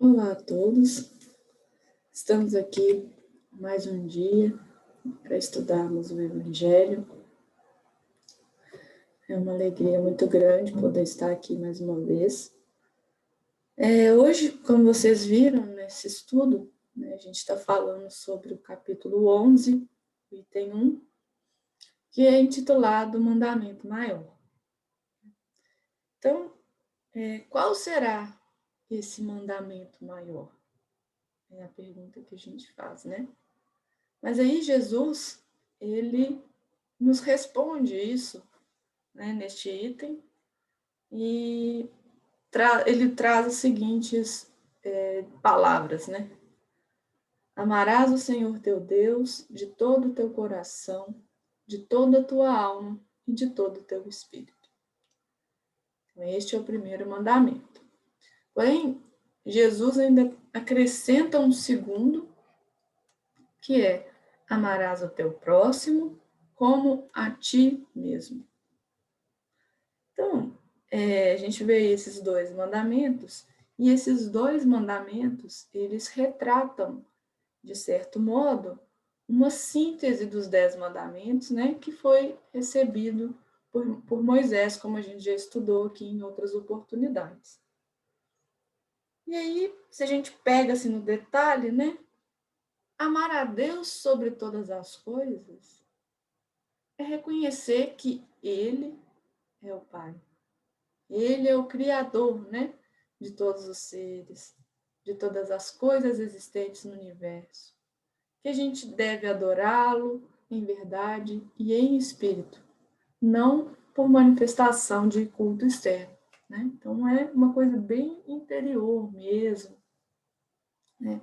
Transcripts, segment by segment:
Olá a todos, estamos aqui mais um dia para estudarmos o Evangelho. É uma alegria muito grande poder estar aqui mais uma vez. Hoje, como vocês viram nesse estudo, a gente está falando sobre o capítulo 11, item 1, que é intitulado Mandamento Maior. Então, qual será esse mandamento maior? É a pergunta que a gente faz, né? Mas aí Jesus, ele nos responde isso, né, neste item, e ele traz as seguintes palavras, né? Amarás o Senhor teu Deus de todo o teu coração, de toda a tua alma e de todo o teu espírito. Então, este é o primeiro mandamento. Porém, Jesus ainda acrescenta um segundo, que é amarás o teu próximo como a ti mesmo. Então, a gente vê esses dois mandamentos, e esses dois mandamentos, eles retratam, de certo modo, uma síntese dos 10 mandamentos, né, que foi recebido por Moisés, como a gente já estudou aqui em outras oportunidades. E aí, se a gente pega assim no detalhe, né, amar a Deus sobre todas as coisas é reconhecer que Ele é o Pai. Ele é o Criador, né, de todos os seres, de todas as coisas existentes no universo. Que a gente deve adorá-lo em verdade e em espírito, não por manifestação de culto externo, né? Então é uma coisa bem interior mesmo, né?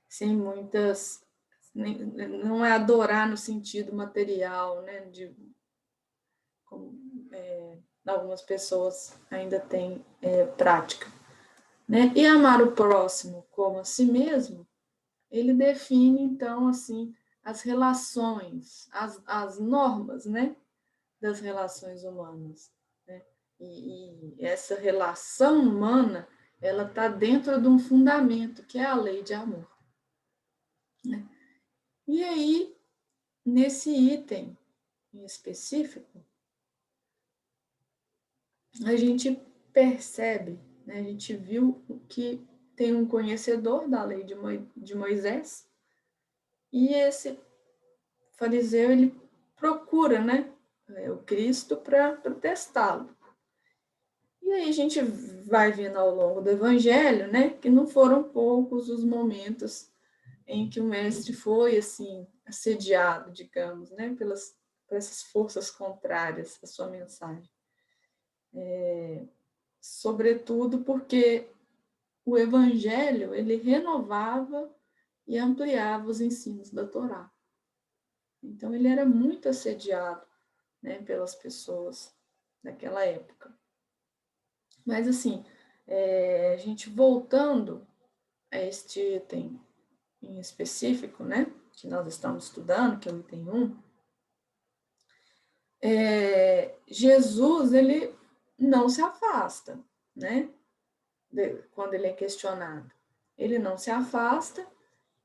Sem muitas, não é adorar no sentido material, né? Como algumas pessoas ainda têm prática. Né? E amar o próximo como a si mesmo, ele define, então, assim, as relações, as normas, né, das relações humanas. Né? E essa relação humana, ela está dentro de um fundamento, que é a lei de amor. Né? E aí, nesse item em específico, a gente percebe, né, a gente viu que tem um conhecedor da lei de Moisés, e esse fariseu, ele procura, né, o Cristo para testá-lo. E aí a gente vai vendo ao longo do Evangelho, né, que não foram poucos os momentos em que o mestre foi, assim, assediado, digamos, né, por essas forças contrárias à sua mensagem. Sobretudo porque o Evangelho, ele renovava e ampliava os ensinos da Torá. Então, ele era muito assediado, né, pelas pessoas daquela época. Mas, assim, a gente voltando a este item em específico, né, que nós estamos estudando, que é o item 1, Jesus, ele não se afasta, né, quando ele é questionado. Ele não se afasta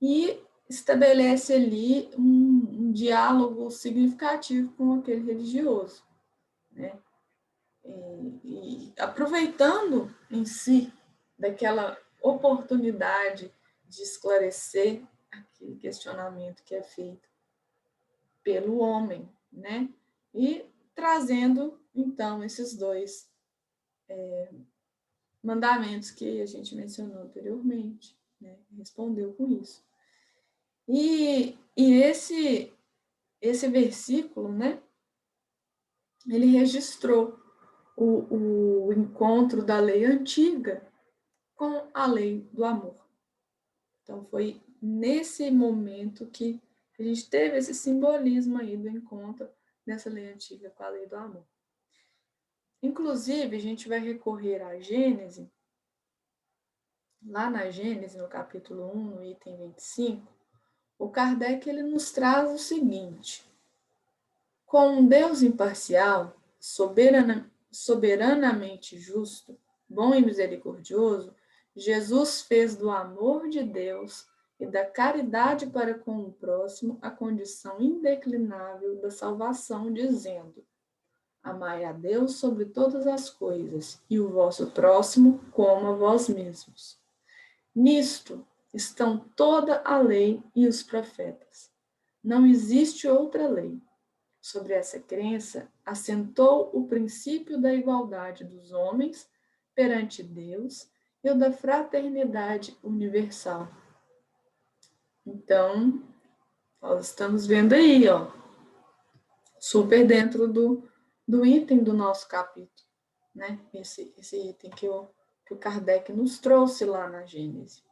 e estabelece ali um diálogo significativo com aquele religioso, né? E aproveitando em si daquela oportunidade de esclarecer aquele questionamento que é feito pelo homem, né? E trazendo, então, esses dois mandamentos que a gente mencionou anteriormente, né? Respondeu com isso. E esse versículo, né? Ele registrou o encontro da lei antiga com a lei do amor. Então, foi nesse momento que a gente teve esse simbolismo aí do encontro dessa lei antiga com a lei do amor. Inclusive, a gente vai recorrer à Gênese, lá na Gênese, no capítulo 1, no item 25, o Kardec ele nos traz o seguinte: com um Deus imparcial, soberanamente justo, bom e misericordioso, Jesus fez do amor de Deus e da caridade para com o próximo a condição indeclinável da salvação, dizendo: amai a Deus sobre todas as coisas e o vosso próximo como a vós mesmos. Nisto estão toda a lei e os profetas. Não existe outra lei. Sobre essa crença, assentou o princípio da igualdade dos homens perante Deus e o da fraternidade universal. Então, nós estamos vendo aí, ó, super dentro do item do nosso capítulo, né? Esse item que o Kardec nos trouxe lá na Gênese.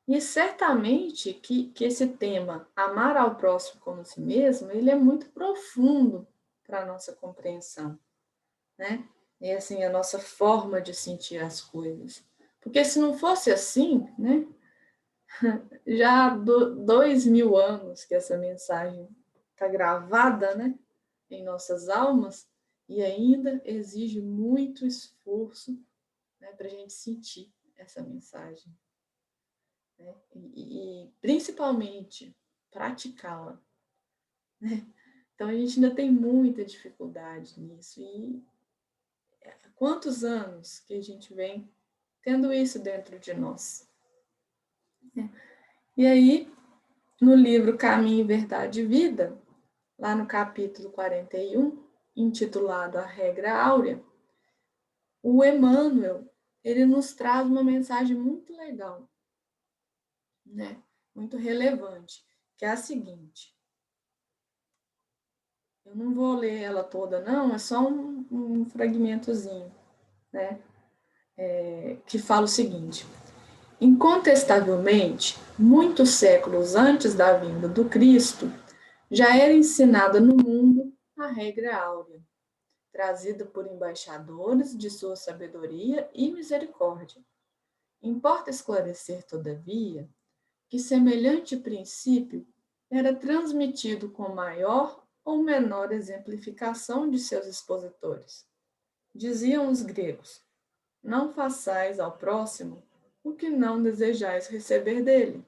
E certamente que esse tema, amar ao próximo como a si mesmo, ele é muito profundo para a nossa compreensão, né? E assim, a nossa forma de sentir as coisas. Porque se não fosse assim, né? Já há 2000 anos que essa mensagem está gravada, né? Em nossas almas, e ainda exige muito esforço, né, para a gente sentir essa mensagem. Né? E principalmente praticá-la. Né? Então a gente ainda tem muita dificuldade nisso. E há quantos anos que a gente vem tendo isso dentro de nós? Né? E aí, no livro Caminho, Verdade e Vida, lá no capítulo 41, intitulado A Regra Áurea, o Emmanuel, ele nos traz uma mensagem muito legal, né? Muito relevante, que é a seguinte. Eu não vou ler ela toda, não, é só um fragmentozinho, né? Que fala o seguinte: incontestavelmente, muitos séculos antes da vinda do Cristo, já era ensinada no mundo a regra áurea, trazida por embaixadores de sua sabedoria e misericórdia. Importa esclarecer, todavia, que semelhante princípio era transmitido com maior ou menor exemplificação de seus expositores. Diziam os gregos: não façais ao próximo o que não desejais receber dele.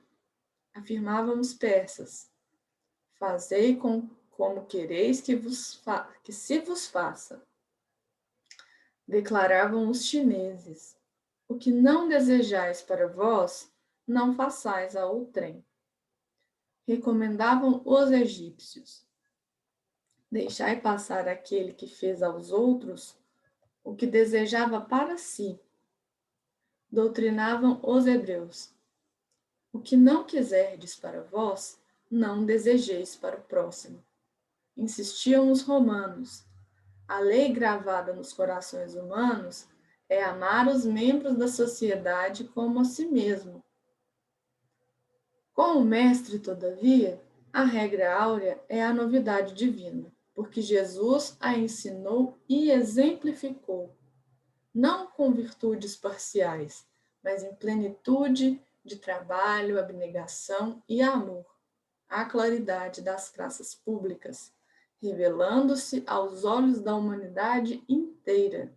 Afirmavam os persas: fazei como quereis que se vos faça. Declaravam os chineses: o que não desejais para vós, não façais a outrem. Recomendavam os egípcios: deixai passar aquele que fez aos outros o que desejava para si. Doutrinavam os hebreus: o que não quiserdes para vós, não desejeis para o próximo. Insistiam os romanos: a lei gravada nos corações humanos é amar os membros da sociedade como a si mesmo. Com o mestre, todavia, a regra áurea é a novidade divina, porque Jesus a ensinou e exemplificou, não com virtudes parciais, mas em plenitude de trabalho, abnegação e amor, à claridade das praças públicas, revelando-se aos olhos da humanidade inteira.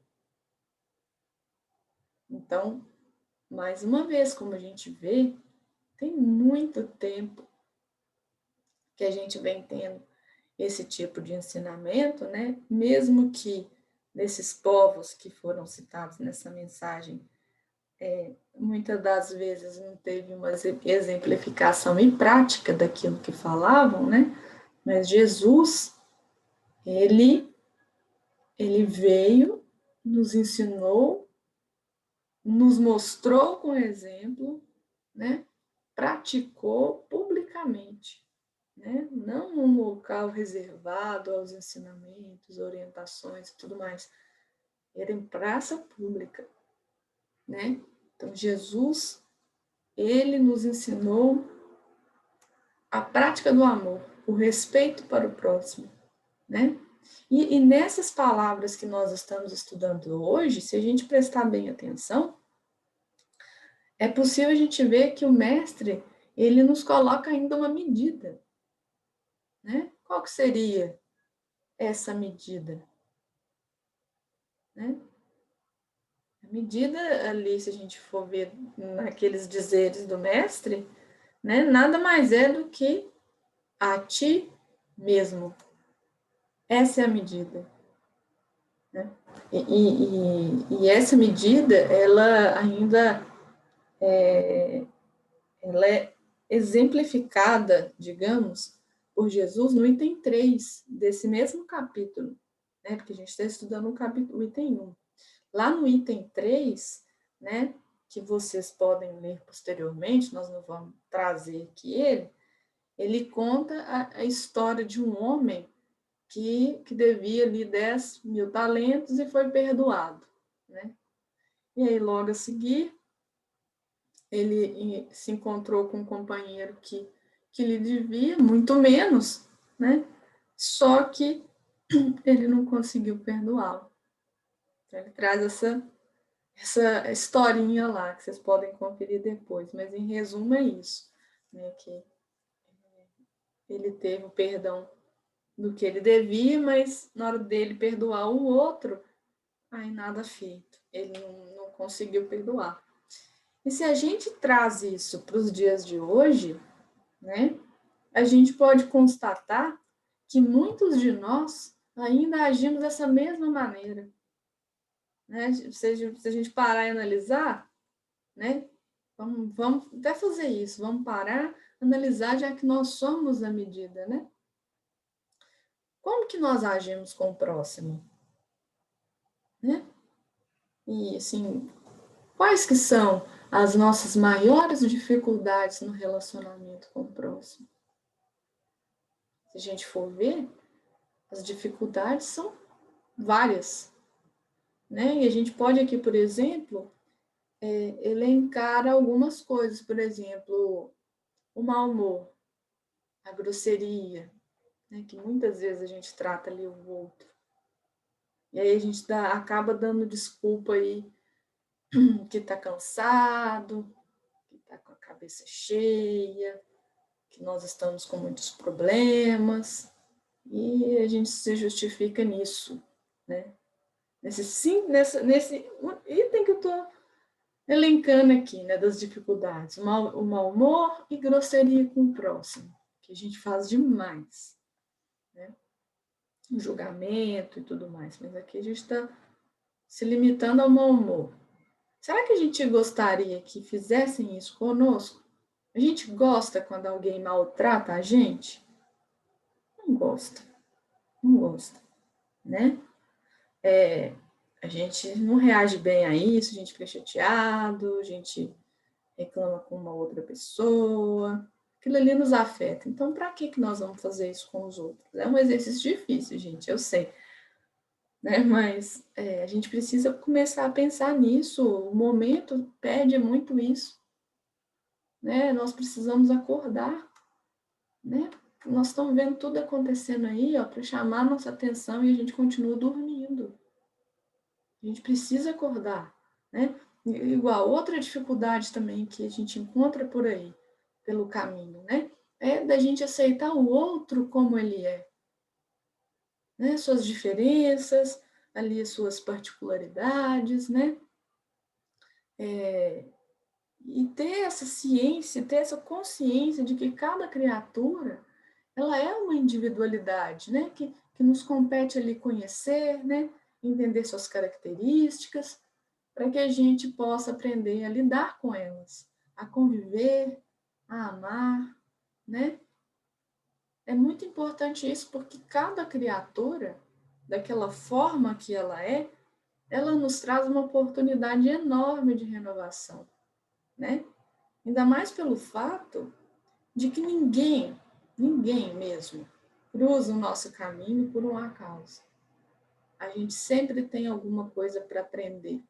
Então, mais uma vez, como a gente vê, tem muito tempo que a gente vem tendo esse tipo de ensinamento, né? Mesmo que nesses povos que foram citados nessa mensagem, muitas das vezes não teve uma exemplificação em prática daquilo que falavam, né? Mas Jesus, ele veio, nos ensinou, nos mostrou com exemplo, né? Praticou publicamente, né? Não num local reservado aos ensinamentos, orientações e tudo mais. Era em praça pública, né? Então, Jesus, ele nos ensinou a prática do amor, o respeito para o próximo, né? E nessas palavras que nós estamos estudando hoje, se a gente prestar bem atenção, é possível a gente ver que o mestre, ele nos coloca ainda uma medida, né? Qual que seria essa medida? Né? medida ali, se a gente for ver naqueles dizeres do mestre, né, nada mais é do que a ti mesmo. Essa é a medida. Né? E essa medida, ela ainda ela é exemplificada, digamos, por Jesus no item 3 desse mesmo capítulo, né? Porque a gente está estudando o item 1. Lá no item 3, né, que vocês podem ler posteriormente, nós não vamos trazer aqui ele conta a história de um homem que devia ali 10 mil talentos e foi perdoado, né? E aí, logo a seguir, ele se encontrou com um companheiro que lhe devia muito menos, né? Só que ele não conseguiu perdoá-lo. Então, ele traz essa historinha lá, que vocês podem conferir depois, mas em resumo é isso, né? Que ele teve o perdão do que ele devia, mas na hora dele perdoar o outro, aí nada feito. Ele não conseguiu perdoar. E se a gente traz isso para os dias de hoje, né, a gente pode constatar que muitos de nós ainda agimos dessa mesma maneira. Né? Se a gente parar e analisar, né, vamos até fazer isso, vamos parar, analisar, já que nós somos a medida, né? Como que nós agimos com o próximo? Né? E, assim, quais que são as nossas maiores dificuldades no relacionamento com o próximo? Se a gente for ver, as dificuldades são várias, né? E a gente pode aqui, por exemplo, elencar algumas coisas, por exemplo, o mau humor, a grosseria, né? Que muitas vezes a gente trata ali o outro. E aí a gente acaba dando desculpa aí que está cansado, que está com a cabeça cheia, que nós estamos com muitos problemas, e a gente se justifica nisso, né? Nesse item que eu estou elencando aqui, né, das dificuldades, o mau humor e grosseria com o próximo, que a gente faz demais, né? O julgamento e tudo mais, mas aqui a gente está se limitando ao mau humor. Será que a gente gostaria que fizessem isso conosco? A gente gosta quando alguém maltrata a gente? Não gosta, não gosta, né? A gente não reage bem a isso, a gente fica chateado, a gente reclama com uma outra pessoa, aquilo ali nos afeta. Então, para que nós vamos fazer isso com os outros? É um exercício difícil, gente, eu sei, né? Mas a gente precisa começar a pensar nisso, o momento pede muito isso, né? Nós precisamos acordar, né? Nós estamos vendo tudo acontecendo aí, ó, para chamar nossa atenção e a gente continua dormindo. A gente precisa acordar, né? Igual outra dificuldade também que a gente encontra por aí, pelo caminho, né? É da gente aceitar o outro como ele é, né? Suas diferenças, ali as suas particularidades, né? E ter essa ciência, ter essa consciência de que cada criatura, ela é uma individualidade, né? Que nos compete ali conhecer, né? Entender suas características, para que a gente possa aprender a lidar com elas, a conviver, a amar, né? É muito importante isso porque cada criatura, daquela forma que ela nos traz uma oportunidade enorme de renovação, né? Ainda mais pelo fato de que ninguém mesmo, cruza o nosso caminho por um acaso. A gente sempre tem alguma coisa para aprender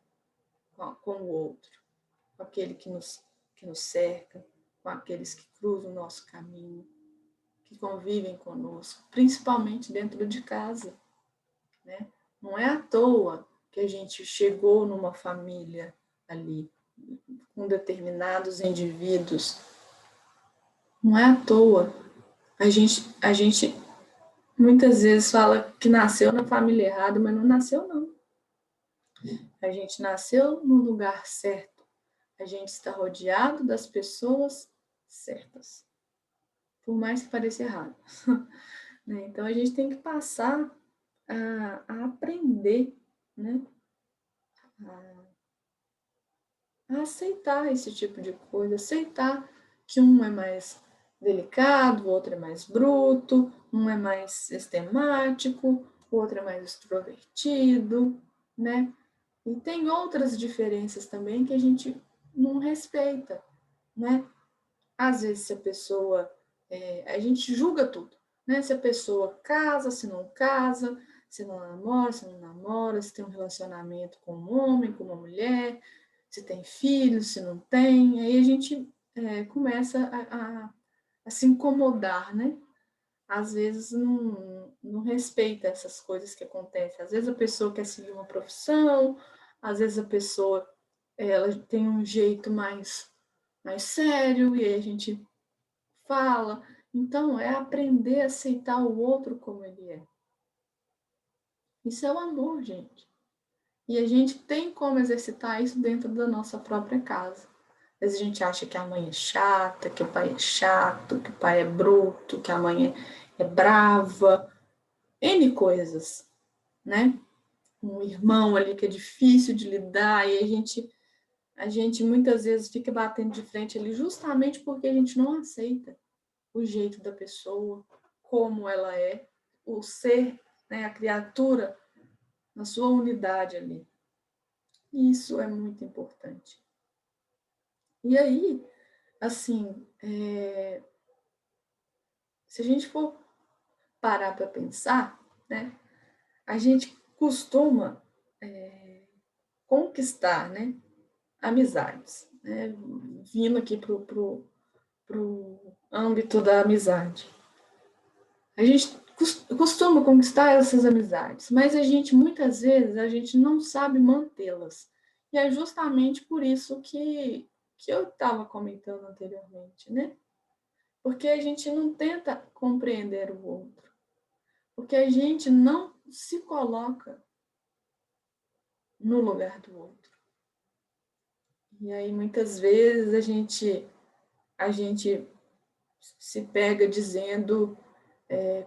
com o outro, com aquele que nos cerca, com aqueles que cruzam o nosso caminho, que convivem conosco, principalmente dentro de casa, né? Não é à toa que a gente chegou numa família ali, com determinados indivíduos. Não é à toa. A gente muitas vezes fala que nasceu na família errada, mas não nasceu, não. A gente nasceu no lugar certo. A gente está rodeado das pessoas certas. Por mais que pareça errado. Né? Então, a gente tem que passar a aprender, né? A aceitar esse tipo de coisa, aceitar que um é mais delicado, o outro é mais bruto, um é mais sistemático, o outro é mais extrovertido, né? E tem outras diferenças também que a gente não respeita, né? Às vezes, se a pessoa. A gente julga tudo, né? Se a pessoa casa, se não casa, se não namora, se não namora, se tem um relacionamento com um homem, com uma mulher, se tem filhos, se não tem. Aí a gente começa a se incomodar, né? Às vezes não respeita essas coisas que acontecem. Às vezes a pessoa quer seguir uma profissão, às vezes a pessoa ela tem um jeito mais sério, e aí a gente fala. Então, é aprender a aceitar o outro como ele é. Isso é o amor, gente. E a gente tem como exercitar isso dentro da nossa própria casa. Às vezes a gente acha que a mãe é chata, que o pai é chato, que o pai é bruto, que a mãe é brava, N coisas, né? Um irmão ali que é difícil de lidar, e a gente muitas vezes fica batendo de frente ali justamente porque a gente não aceita o jeito da pessoa, como ela é, o ser, né, a criatura na sua unidade ali. Isso é muito importante. E aí, assim, se a gente for parar para pensar, né, a gente costuma conquistar, né, amizades, né, vindo aqui pro âmbito da amizade. A gente costuma conquistar essas amizades, mas a gente, muitas vezes, a gente não sabe mantê-las. E é justamente por isso que eu estava comentando anteriormente, né? Porque a gente não tenta compreender o outro. Porque a gente não se coloca no lugar do outro. E aí, muitas vezes, a gente se pega dizendo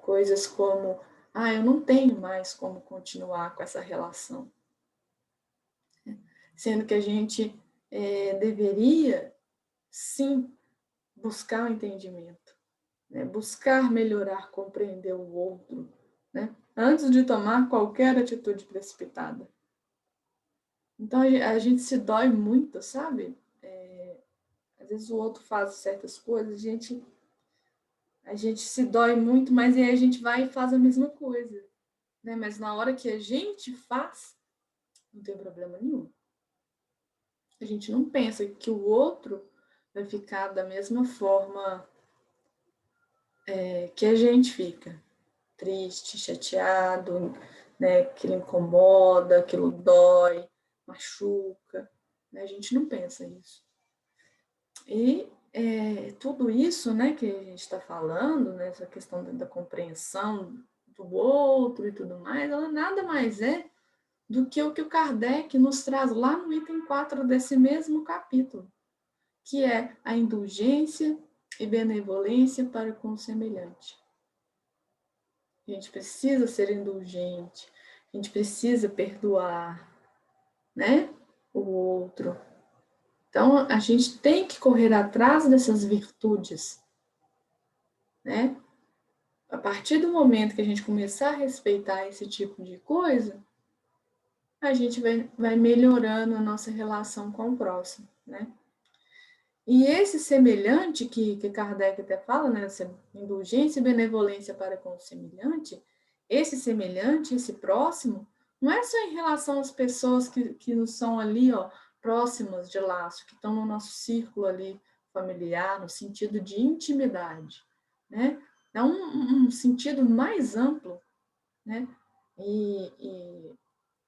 coisas como: ah, eu não tenho mais como continuar com essa relação. Sendo que a gente deveria, sim, buscar o entendimento, né? Buscar melhorar, compreender o outro, né? Antes de tomar qualquer atitude precipitada. Então, a gente se dói muito, sabe? Às vezes o outro faz certas coisas, a gente se dói muito, mas aí a gente vai e faz a mesma coisa, né? Mas na hora que a gente faz, não tem problema nenhum. A gente não pensa que o outro vai ficar da mesma forma que a gente fica. Triste, chateado, né? Aquilo incomoda, aquilo dói, machuca. Né? A gente não pensa isso. E tudo isso, né, que a gente está falando, né, essa questão da compreensão do outro e tudo mais, ela nada mais é do que o Kardec nos traz lá no item 4 desse mesmo capítulo, que é a indulgência e benevolência para com o semelhante. A gente precisa ser indulgente, a gente precisa perdoar, né, o outro. Então, a gente tem que correr atrás dessas virtudes, né? A partir do momento que a gente começar a respeitar esse tipo de coisa, a gente vai melhorando a nossa relação com o próximo, né? E esse semelhante que Kardec até fala, né? Essa indulgência e benevolência para com o semelhante, esse semelhante, esse próximo, não é só em relação às pessoas que nos são ali, ó, próximas de laço, que estão no nosso círculo ali familiar, no sentido de intimidade, né? É um sentido mais amplo, né? E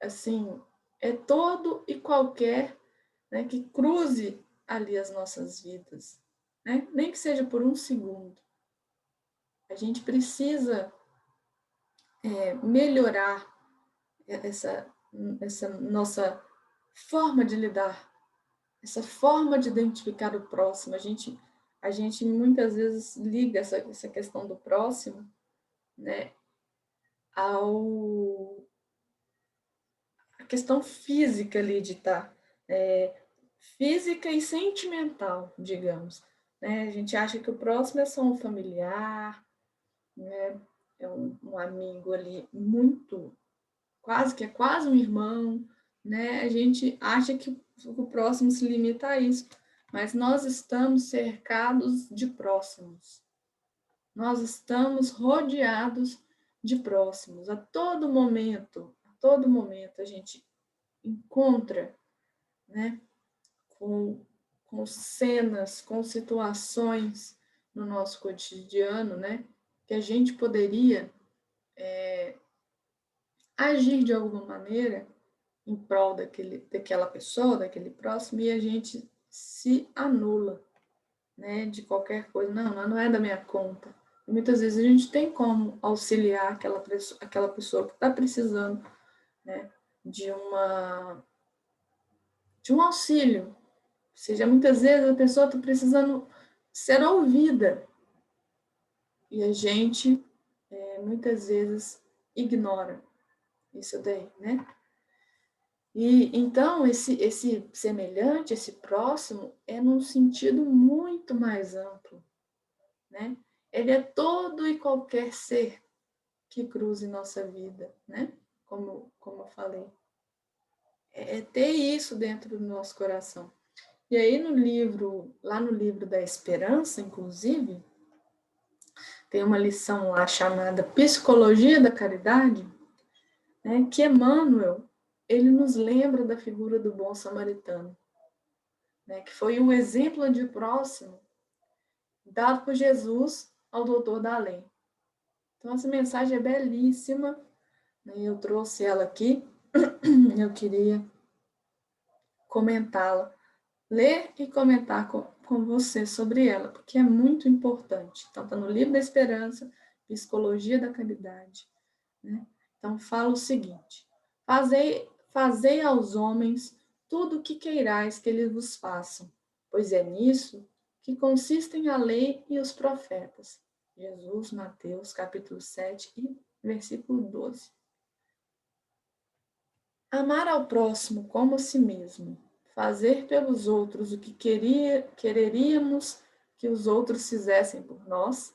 assim, é todo e qualquer, né, que cruze ali as nossas vidas, né? Nem que seja por um segundo. A gente precisa melhorar essa nossa forma de lidar, essa forma de identificar o próximo. A gente muitas vezes liga essa questão do próximo, né, a questão física ali de estar, física e sentimental, digamos. Né? A gente acha que o próximo é só um familiar, né? É um amigo ali muito, é quase um irmão, né? A gente acha que o próximo se limita a isso, mas nós estamos cercados de próximos. Nós estamos rodeados de próximos. A todo momento a gente encontra, né, com cenas, com situações no nosso cotidiano, né, que a gente poderia agir de alguma maneira em prol daquela pessoa, daquele próximo, e a gente se anula, né, de qualquer coisa. Não é da minha conta. E muitas vezes a gente tem como auxiliar aquela pessoa que está precisando, né, de um auxílio. Ou seja, muitas vezes a pessoa está precisando ser ouvida e a gente muitas vezes ignora isso daí, né? E então esse semelhante, esse próximo, é num sentido muito mais amplo, né? Ele é todo e qualquer ser que cruze nossa vida, né? Como eu falei. É ter isso dentro do nosso coração. E aí lá no livro da Esperança, inclusive, tem uma lição lá chamada Psicologia da Caridade, né, que Emmanuel, ele nos lembra da figura do bom samaritano, né, que foi um exemplo de próximo dado por Jesus ao doutor da lei. Então, essa mensagem é belíssima, né, eu trouxe ela aqui, eu queria comentá-la, ler e comentar com você sobre ela, porque é muito importante. Então, está no Livro da Esperança, Psicologia da Caridade. Né? Então, fala o seguinte: fazei aos homens tudo o que queirais que eles vos façam, pois é nisso que consistem a lei e os profetas. Jesus, Mateus, capítulo 7 e versículo 12. Amar ao próximo como a si mesmo, fazer pelos outros o que quereríamos que os outros fizessem por nós,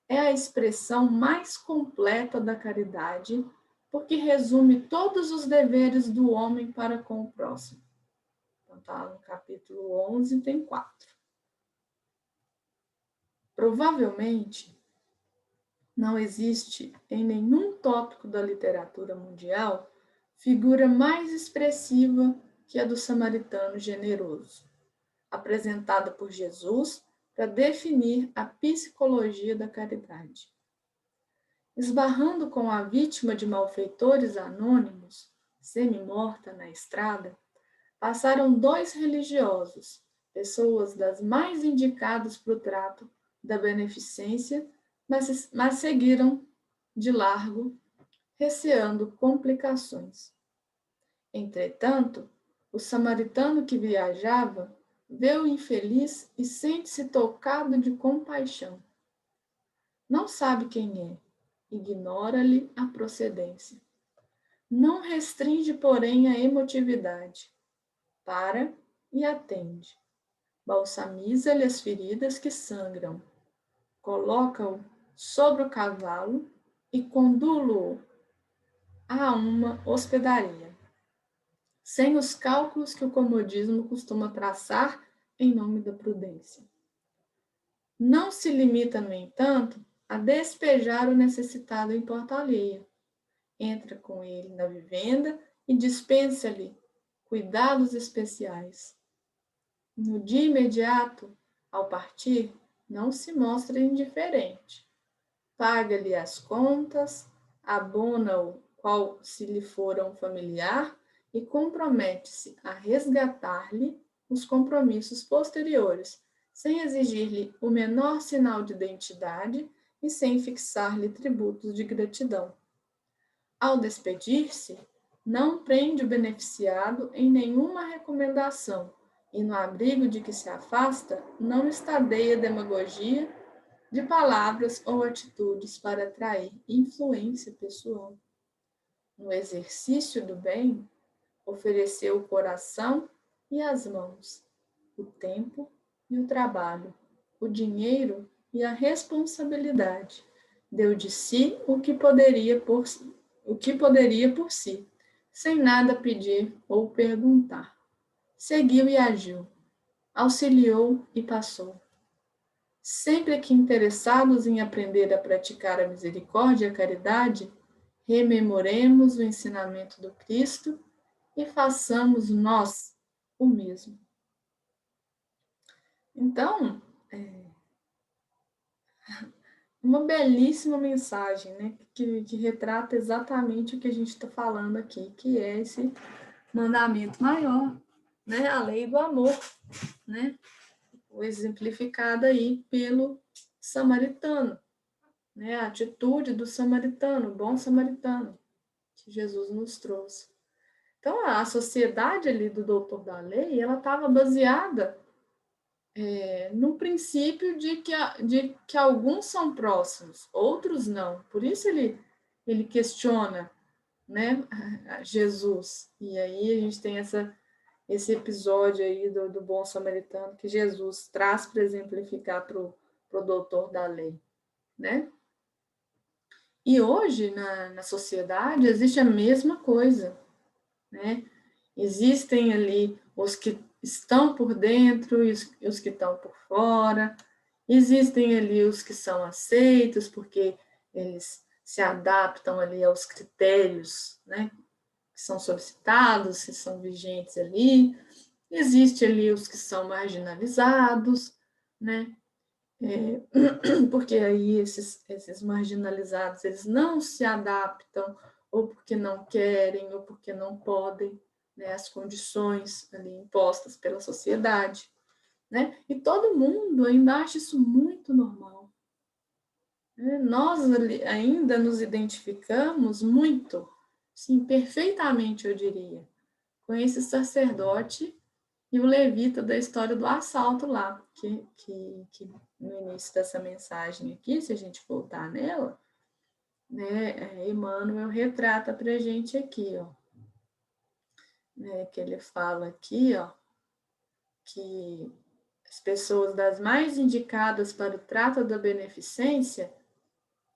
é a expressão mais completa da caridade, porque resume todos os deveres do homem para com o próximo. Então, está no capítulo 11, tem 4. Provavelmente, não existe em nenhum tópico da literatura mundial figura mais expressiva que a do samaritano generoso, apresentada por Jesus para definir a psicologia da caridade. Esbarrando com a vítima de malfeitores anônimos, semi-morta na estrada, passaram 2 religiosos, pessoas das mais indicadas para o trato da beneficência, mas seguiram de largo, receando complicações. Entretanto, o samaritano que viajava vê o infeliz e sente-se tocado de compaixão. Não sabe quem é, ignora-lhe a procedência. Não restringe, porém, a emotividade. Para e atende. Balsamiza-lhe as feridas que sangram. Coloca-o sobre o cavalo e condulo-o a uma hospedaria, sem os cálculos que o comodismo costuma traçar em nome da prudência. Não se limita, no entanto, a despejar o necessitado em porta alheia. Entra com ele na vivenda e dispensa-lhe cuidados especiais. No dia imediato, ao partir, não se mostra indiferente. Paga-lhe as contas, abona-o qual se lhe fora um familiar e compromete-se a resgatar-lhe os compromissos posteriores, sem exigir-lhe o menor sinal de identidade e sem fixar-lhe tributos de gratidão. Ao despedir-se, não prende o beneficiado em nenhuma recomendação, e no abrigo de que se afasta, não estadeia demagogia de palavras ou atitudes para atrair influência pessoal. No exercício do bem, ofereceu o coração e as mãos, o tempo e o trabalho, o dinheiro e a responsabilidade. Deu de si o que poderia por si, sem nada pedir ou perguntar. Seguiu e agiu, auxiliou e passou. Sempre que interessados em aprender a praticar a misericórdia e a caridade, rememoremos o ensinamento do Cristo e façamos nós o mesmo. Então, uma belíssima mensagem, né, que retrata exatamente o que a gente está falando aqui, que é esse mandamento maior, né, a lei do amor, né, exemplificada aí pelo samaritano, né, a atitude do samaritano, o bom samaritano, que Jesus nos trouxe. Então, a sociedade ali do doutor da lei, ela estava baseada no princípio de que alguns são próximos, outros não. Por isso ele questiona, né, Jesus. E aí a gente tem esse episódio aí do bom samaritano que Jesus traz para exemplificar para o doutor da lei, né? E hoje, na sociedade, existe a mesma coisa, né? Existem ali os que estão por dentro e os que estão por fora. Existem ali os que são aceitos porque eles se adaptam ali aos critérios, né, que são solicitados, que são vigentes ali. Existe ali os que são marginalizados, né, porque aí esses marginalizados, eles não se adaptam, ou porque não querem, ou porque não podem, né, as condições ali impostas pela sociedade, né? E todo mundo ainda acha isso muito normal, né? Nós ainda nos identificamos muito, sim, perfeitamente, eu diria, com esse sacerdote e o levita da história do assalto lá, que no início dessa mensagem aqui, se a gente voltar nela, né, Emmanuel retrata para a gente aqui, ó, né, que ele fala aqui, ó, que as pessoas das mais indicadas para o trato da beneficência,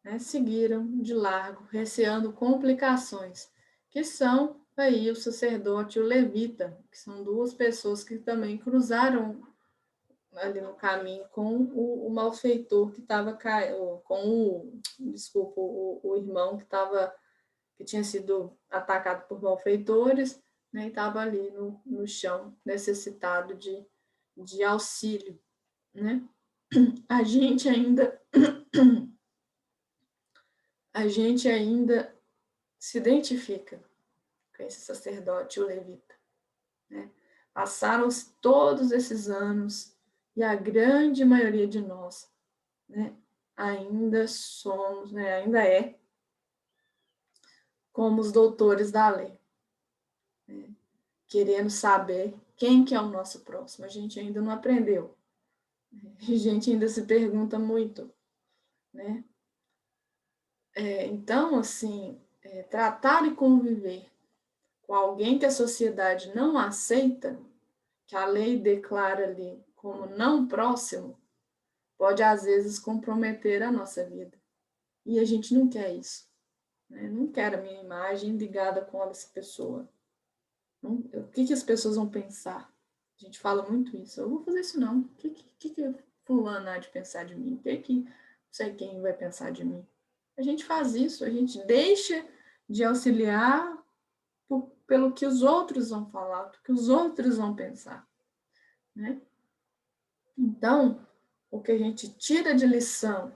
né, seguiram de largo, receando complicações, que são aí o sacerdote e o levita, que são duas pessoas que também cruzaram ali no caminho com o malfeitor que estava com desculpa, o irmão que tinha sido atacado por malfeitores, né, e estava ali no chão, necessitado de auxílio, né? A gente ainda a gente ainda se identifica com esse sacerdote, o levita, né? Passaram-se todos esses anos e a grande maioria de nós, né, ainda somos, né, ainda é como os doutores da lei, né, querendo saber quem que é o nosso próximo. A gente ainda não aprendeu. A gente ainda se pergunta muito, né? Então, assim, tratar e conviver com alguém que a sociedade não aceita, que a lei declara ali como não próximo, pode às vezes comprometer a nossa vida. E a gente não quer isso, né? Não quero a minha imagem ligada com essa pessoa. Não, o que as pessoas vão pensar? A gente fala muito isso. Eu vou fazer isso não. O que fulano há de pensar de mim? Não sei quem vai pensar de mim. A gente faz isso, a gente deixa de auxiliar pelo que os outros vão falar, pelo que os outros vão pensar, né? Então, o que a gente tira de lição,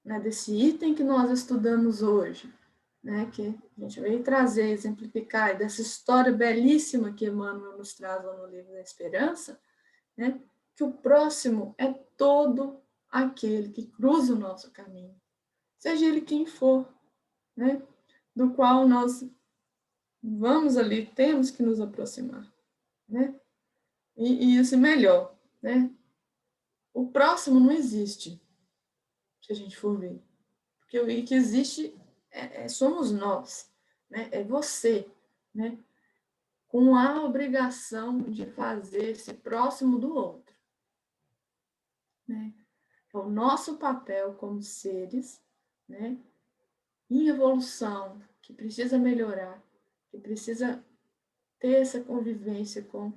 né, desse item que nós estudamos hoje, né, que a gente veio trazer, exemplificar, dessa história belíssima que Emmanuel nos traz lá no Livro da Esperança, né, que o próximo é todo aquele que cruza o nosso caminho, seja ele quem for, né, do qual nós vamos ali, temos que nos aproximar, né? E isso é melhor, né? O próximo não existe, se a gente for ver. Porque o que existe somos nós, né? É você, né? Com a obrigação de fazer-se próximo do outro, né? É o nosso papel como seres, né? Em evolução, que precisa melhorar, que precisa ter essa convivência com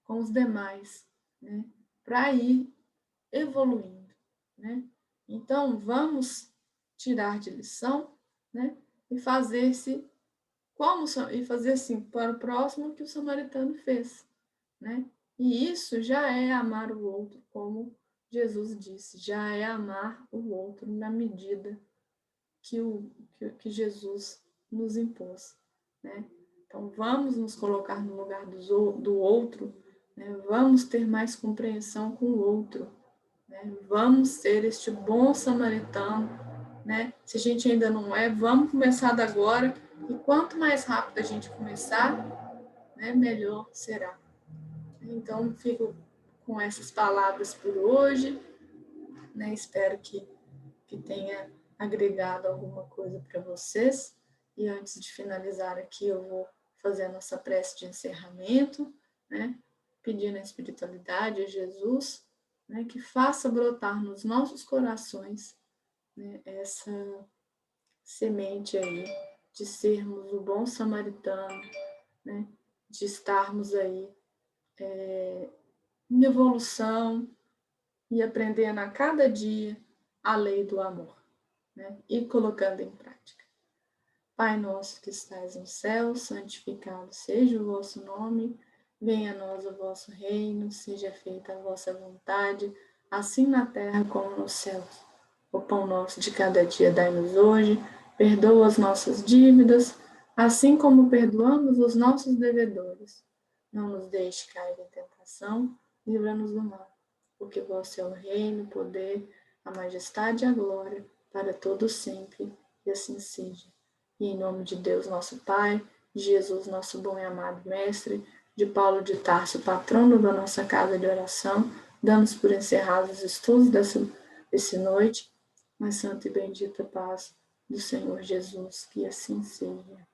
os demais, né? Para ir evoluindo, né? Então, vamos tirar de lição, né? E fazer-se e fazer assim para o próximo que o samaritano fez, né? E isso já é amar o outro, como Jesus disse, já é amar o outro na medida que Jesus nos impôs, né? Então, vamos nos colocar no lugar do outro, né? Vamos ter mais compreensão com o outro, né? Vamos ser este bom samaritano, né? Se a gente ainda não é, vamos começar da agora, e quanto mais rápido a gente começar, né, melhor será. Então, fico com essas palavras por hoje, né? Espero que tenha agregado alguma coisa para vocês. E antes de finalizar aqui, eu vou fazer a nossa prece de encerramento, né? Pedindo a espiritualidade, a Jesus, né? Que faça brotar nos nossos corações, né? Essa semente aí de sermos o bom samaritano, né? De estarmos aí em evolução e aprendendo a cada dia a lei do amor, né? E colocando em prática. Pai nosso que estais no céu, santificado seja o vosso nome, venha a nós o vosso reino, seja feita a vossa vontade, assim na terra como nos céus. O pão nosso de cada dia dai-nos hoje, perdoa as nossas dívidas, assim como perdoamos os nossos devedores. Não nos deixe cair em tentação, livra-nos do mal, porque vosso é o reino, o poder, a majestade e a glória, para todos sempre, e assim seja. E em nome de Deus, nosso Pai, de Jesus, nosso bom e amado Mestre, de Paulo de Tarso, patrono da nossa casa de oração, damos por encerrados os estudos dessa noite, mas santa e bendita paz do Senhor Jesus, que assim seja.